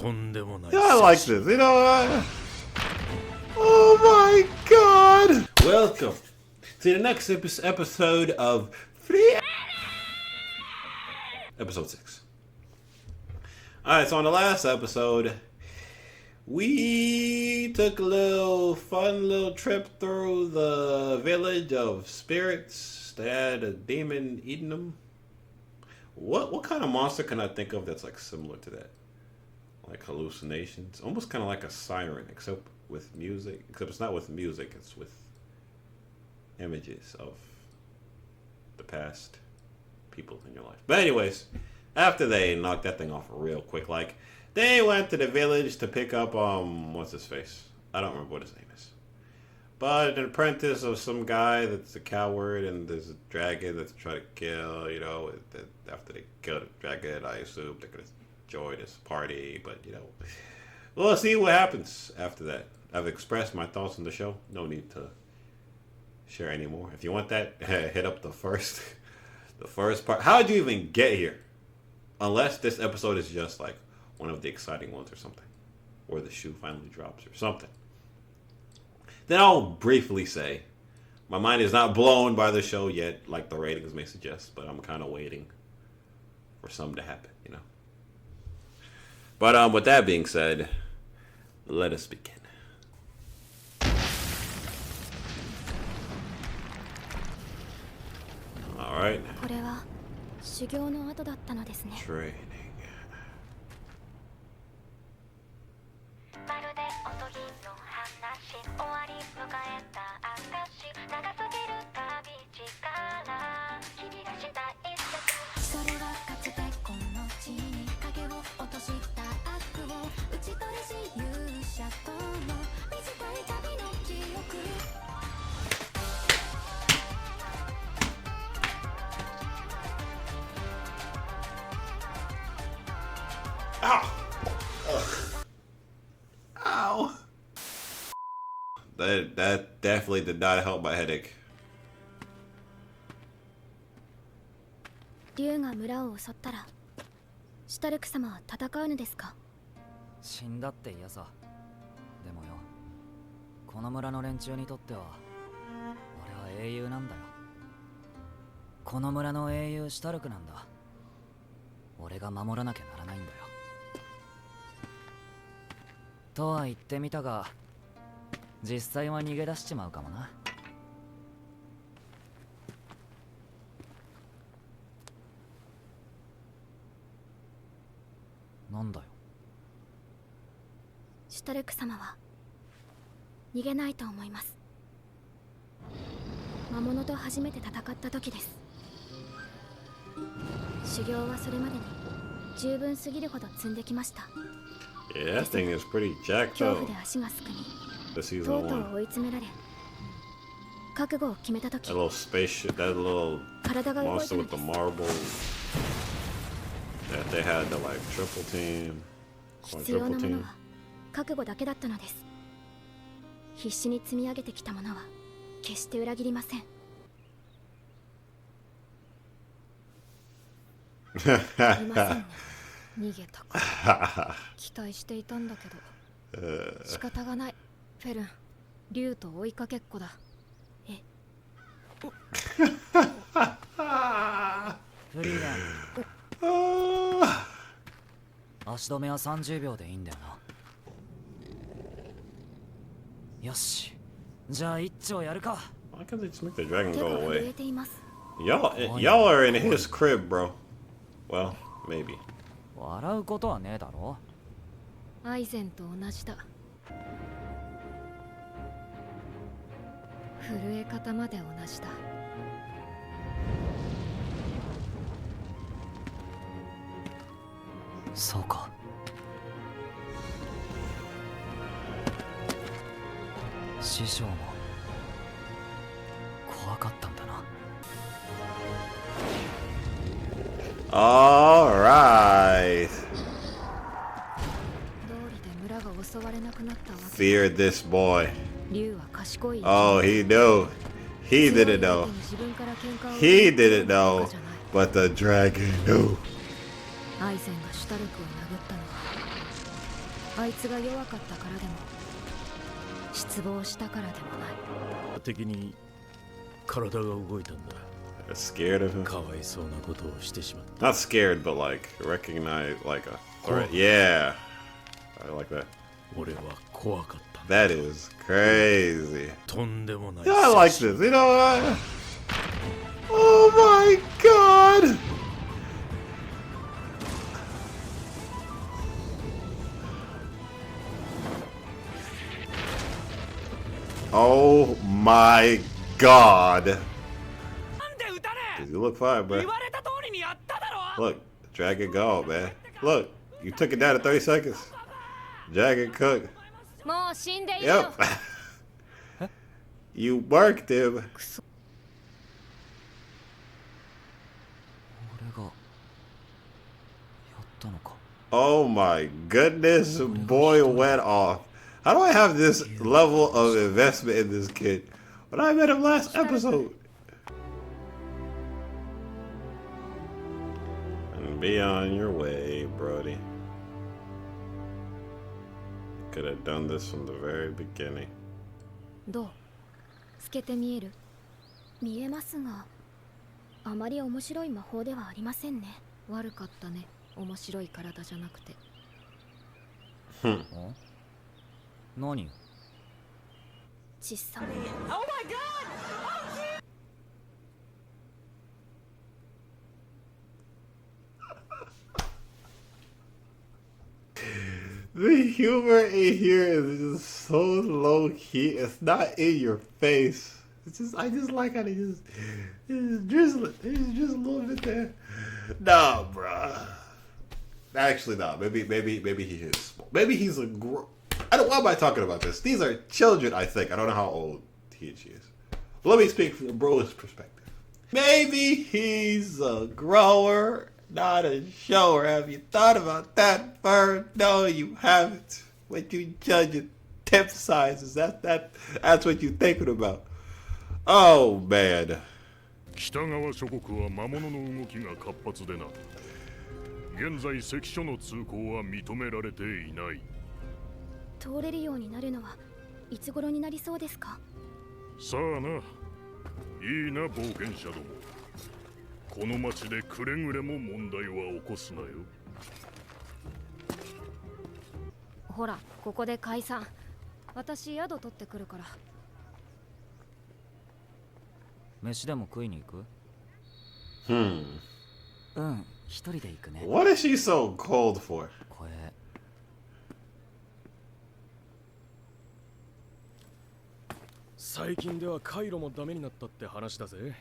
I like this. You know, oh my god! Welcome to the next episode of Frieren. Episode 6. Alright, so on the last episode, we took a fun little trip through the village of spirits. They had a demon eating them. What kind of monster can I think of that's like similar to that? Like hallucinations? Almost kind of like a siren, except with music. Except it's not with music, it's with images of the past people in your life. But anyways, after they knocked that thing off real quick, like, they went to the village to pick up, what's his face? I don't remember what his name is. But an apprentice of some guy that's a coward, and there's a dragon that's trying to kill, you know. After they kill the dragon, I assume they're going to enjoy this party, but, you know. We'll see what happens after that. I've expressed my thoughts on the show. No need to share anymore. If you want that, hit up the first part. How did you even get here? Unless this episode is just like one of the exciting ones or something. Or the shoe finally drops or something. Then I'll briefly say, my mind is not blown by the show yet, like the ratings may suggest, but I'm kind of waiting for something to happen, you know. But with that being said, let us begin. All right. Training. Ow! Ugh. Ow! That definitely did not help my headache. 竜が村を襲ったら、シュタルク様は戦うのですか？死んだって嫌さ。でもよ、この村の連中にとっては、俺は英雄なんだよ。この村の英雄シュタルクなんだ。俺が守らなきゃならないんだよ。とは言ってみたが、実際は逃げ出しちまうかもな。なんだよ。シュタルク様は逃げないと思います。魔物と初めて戦った時です。修行はそれまでに十分すぎるほど積んできました。Yeah, that thing is pretty jacked up. 恐怖で足がすくみ、 Season とうとう 1. 追い詰められ、覚悟を決めた時、 That little spaceship, that little 体が動い monster たの with で the す。 marbles that they had to like triple team, 必要 quadruple なもの team. は覚悟だけだったのです。必死に積み上げてきたものは決して裏切りません。いませんね。逃げたか。期待していたんだけど。仕方がない。フェルン、竜と追いかけっこだ。え。フリーレン。足止めは30秒でいいんだよな。よし。じゃあ一丁やるか。Why can't they just make the dragon 手 go が震 away? えています。Y'all are in his crib, bro. Well, maybe. 笑うことはねえだろ。アイゼンと同じだ。震え方まで同じだ。そうか。師匠も怖かったんだな。All right. Fear this boy. Oh, he knew. He didn't know. He didn't know. But the dragon knew. あいつが弱かったからでも失望したからでもない。的に体が動いたんだ。 Scared of him? かわいそうなことをしてしまった。 Not scared, but like recognize like a threat. Yeah, I like that. 俺は怖かった。 That is crazy. とんでもない。 Yeah, I like this. You know what? Oh my god! Oh my god! You look fine, bro. Look, Dragon Gold, man. Look, you took it down in 30 seconds. Dragon Cook. もう死んでいるよ。 Yep. You marked him. 俺がやったのか。 Oh my goodness, boy went off. How do I have this level of investment in this kid when I met him last episode? And be on your way, Brody. Could have done this from the very beginning. どう？透けて見える？見えますが、あまり面白い魔法ではありませんね。悪かったね。面白い体じゃなくて。何？小さ。The humor in here is just so low key. It's not in your face. It's just I just like how they just drizzling. It's just a little bit there. Nah, bruh. Actually, nah. Maybe he is. Maybe he's a. I don't. Why am I talking about this? These are children. I think. I don't know how old he and she is. Let me speak from the bro's perspective. Maybe he's a grower, not a shower. Have you thought about that, Fern? No, you haven't. When you judge it, tip sizes. That's what you're thinking about. Oh man. 北側諸国は魔物の動きが活発でな。現在関所の通行は認められていない。通れるようになるのはいつ頃になりそうですか？さあな、いいな冒険者ども。この町でくれぐれも問題は起こすなよ。ほら、ここで解散。私宿取ってくるから。飯でも食いに行く？うん、一人で行くね。What is she so cold for? これ最近ではカイロもダメになったって話だぜ。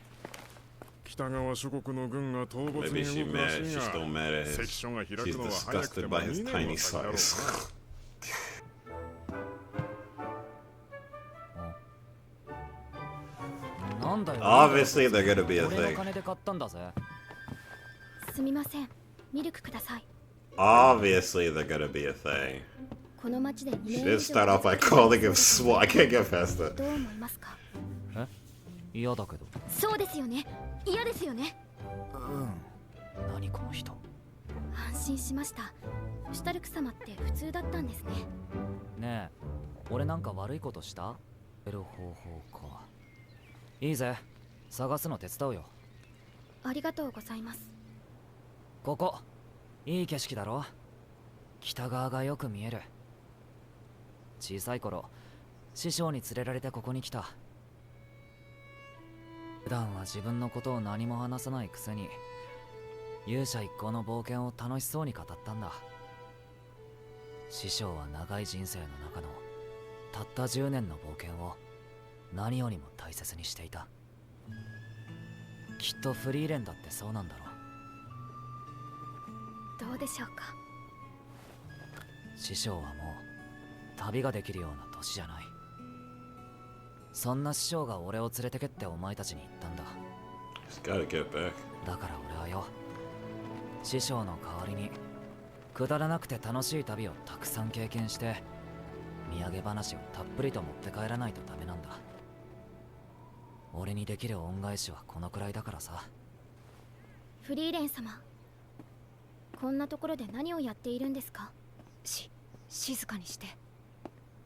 北側諸国の軍が討伐 Maybe に she 動くら mad. しい She's still が、 mad at 関 his. 所が開 She's くのは早くて disgusted も by his 2 tiny 年は先だろう size. なんだよ。 Obviously, they're gonna be a 俺の thing. 金で買ったんだぜ。すみません。ミルクください。 Obviously, they're gonna be a thing. この町で2 She 年 did 以 start 上 off by calling him small. I can't get past that. どう思いますか？え？嫌だけど。そうですよね。嫌ですよね。うん。何この人。安心しました。シュタルク様って普通だったんですね。ねえ、俺なんか悪いことした？得る方法か。いいぜ。探すの手伝うよ。ありがとうございます。ここ、いい景色だろ？北側がよく見える。小さい頃、師匠に連れられてここに来た。普段は自分のことを何も話さないくせに、勇者一行の冒険を楽しそうに語ったんだ。師匠は長い人生の中のたった10年の冒険を何よりも大切にしていた。きっとフリーレンだってそうなんだろう。どうでしょうか。師匠はもう旅ができるような年じゃない。そんな師匠が俺を連れてけってお前たちに言ったんだ。Just gotta get back. だから俺はよ、師匠の代わりにくだらなくて楽しい旅をたくさん経験して土産話をたっぷりと持って帰らないとダメなんだ。俺にできる恩返しはこのくらいだからさ。フリーレン様、こんなところで何をやっているんですか？師静かにして。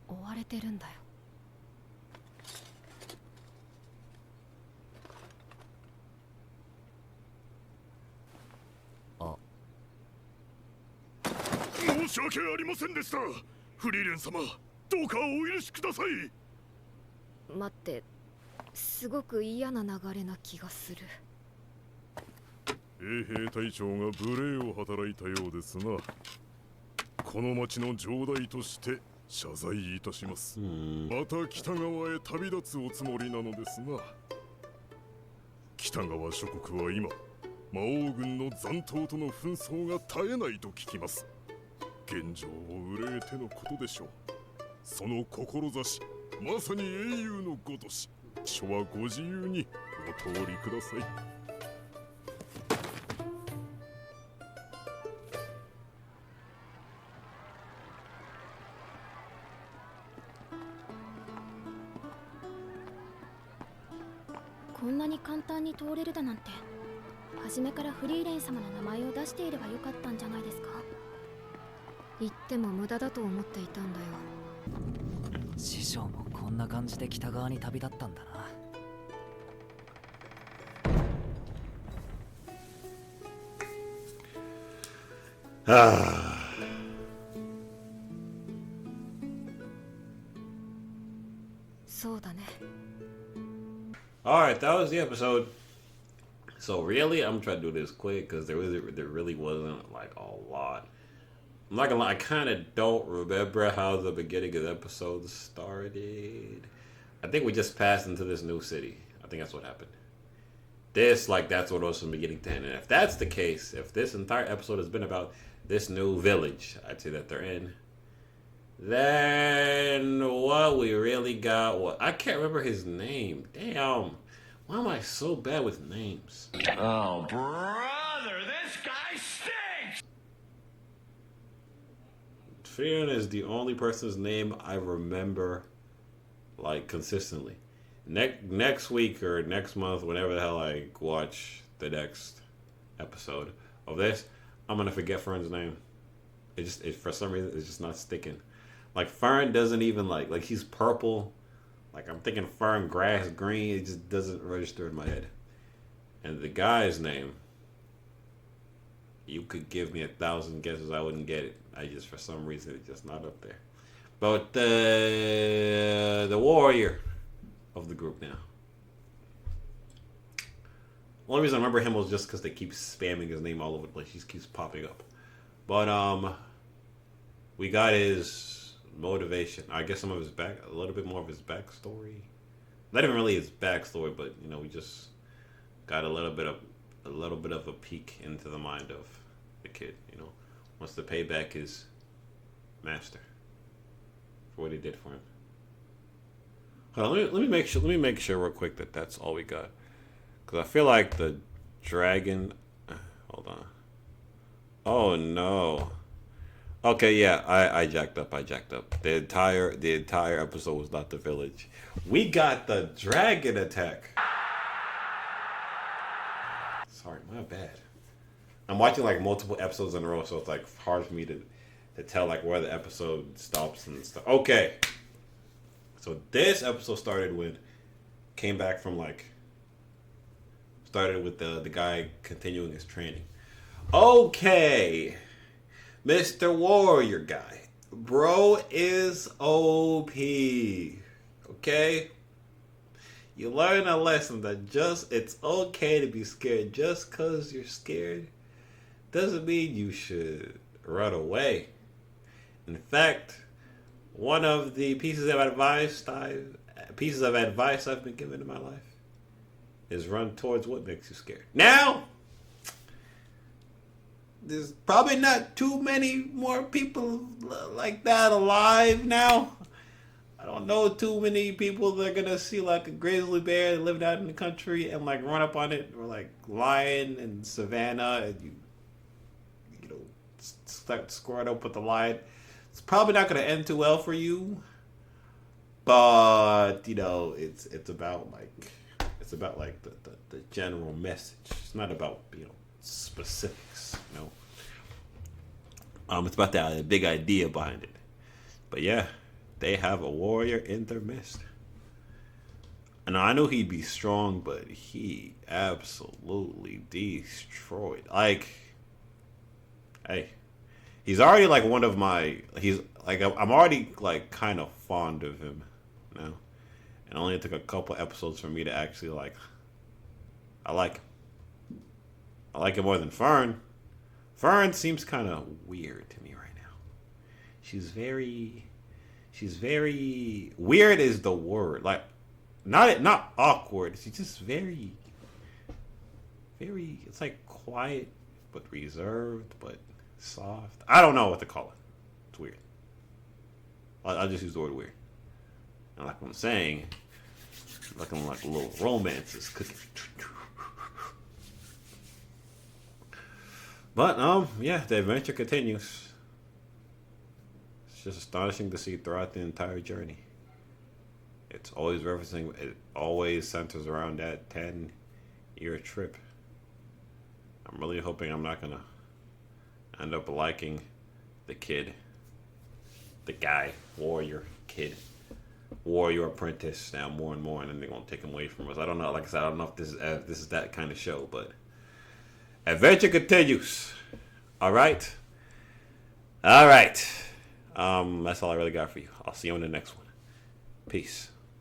追われてるんだよ。あ、申し訳ありませんでした。フリーレン様、どうかお許しください。待って、すごく嫌な流れな気がする。衛兵隊長が無礼を働いたようですな。この町の城代として謝罪いたします。また北側へ旅立つおつもりなのですが、北側諸国は今魔王軍の残党との紛争が絶えないと聞きます。現状を憂えてのことでしょう。その志、まさに英雄のごとし。書はご自由にお通りください。こんなに簡単に通れるだなんて、初めからフリーレン様の名前を出していればよかったんじゃないですか。言っても無駄だと思っていたんだよ。師匠もこんな感じで北側に旅立ったんだな。そうだね。Alright, that was the episode. So really, I'm trying to do this quick because there really wasn't like a lot. I'm not gonna lie, I kind of don't remember how the beginning of the episode started. I think we just passed into this new city. I think that's what happened. That's what it was from beginning to end. And if that's the case, if this entire episode has been about this new village, I'd say that they're in, then what we really got, I can't remember his name. Damn. Why am I so bad with names? Oh, brother, this guy stinks! Frieren is the only person's name I remember, like, consistently. Next week or next month, whenever the hell I watch the next episode of this, I'm gonna forget Fern's name. For some reason, it's just not sticking. Like, Fern doesn't even, like he's purple. Like, I'm thinking fern, grass, green. It just doesn't register in my head. And the guy's name, you could give me 1,000 guesses, I wouldn't get it. For some reason, it's just not up there. But the warrior of the group now. The only reason I remember him was just because they keep spamming his name all over the place. He keeps popping up. But we got his motivation. I guess some of his a little bit more of his backstory. Not even really his backstory, but we just got a little bit of a peek into the mind of the kid. Wants to pay back his master for what he did for him. Hold on, let me make sure. Let me make sure real quick that that's all we got, because I feel like the dragon. Hold on. Oh no. Okay, yeah, I jacked up. The entire episode was not the village. We got the dragon attack. Sorry, my bad. I'm watching like multiple episodes in a row, so it's like hard for me to tell like where the episode stops and stuff. Okay. So this episode started with the guy continuing his training. Okay. Mr. Warrior guy. Bro is OP. Okay? You learn a lesson that it's okay to be scared. Just because you're scared doesn't mean you should run away. In fact, one of the pieces of advice I've been given in my life is run towards what makes you scared. Now, there's probably not too many more people like that alive now. I don't know too many people that are gonna see like a grizzly bear that lived out in the country and like run up on it, or like lion and savannah, and you start squaring up with the lion. It's probably not gonna end too well for you, but it's about like the general message. It's not about specifics. It's about the big idea behind it. But yeah, they have a warrior in their midst. And I knew he'd be strong, but he absolutely destroyed. Like, hey, he's already like one of my. He's like I'm already like kind of fond of him now. It only took a couple episodes for me to actually like. I like him. I like him more than Fern. Fern seems kind of weird to me right now. She's very weird is the word. Like not awkward. She's just very it's like quiet but reserved but soft. I don't know what to call it. It's weird. I'll just use the word weird. And like I'm saying, looking like a little romance is cooking. But yeah, the adventure continues. It's just astonishing to see throughout the entire journey. It's always referencing. It always centers around that 10-year trip. I'm really hoping I'm not gonna end up liking the kid, the guy, warrior apprentice now more and more, and then they're gonna take him away from us. I don't know. Like I said, I don't know if this is that kind of show, but. Adventure continues. All right. That's all I really got for you. I'll see you in the next one. Peace.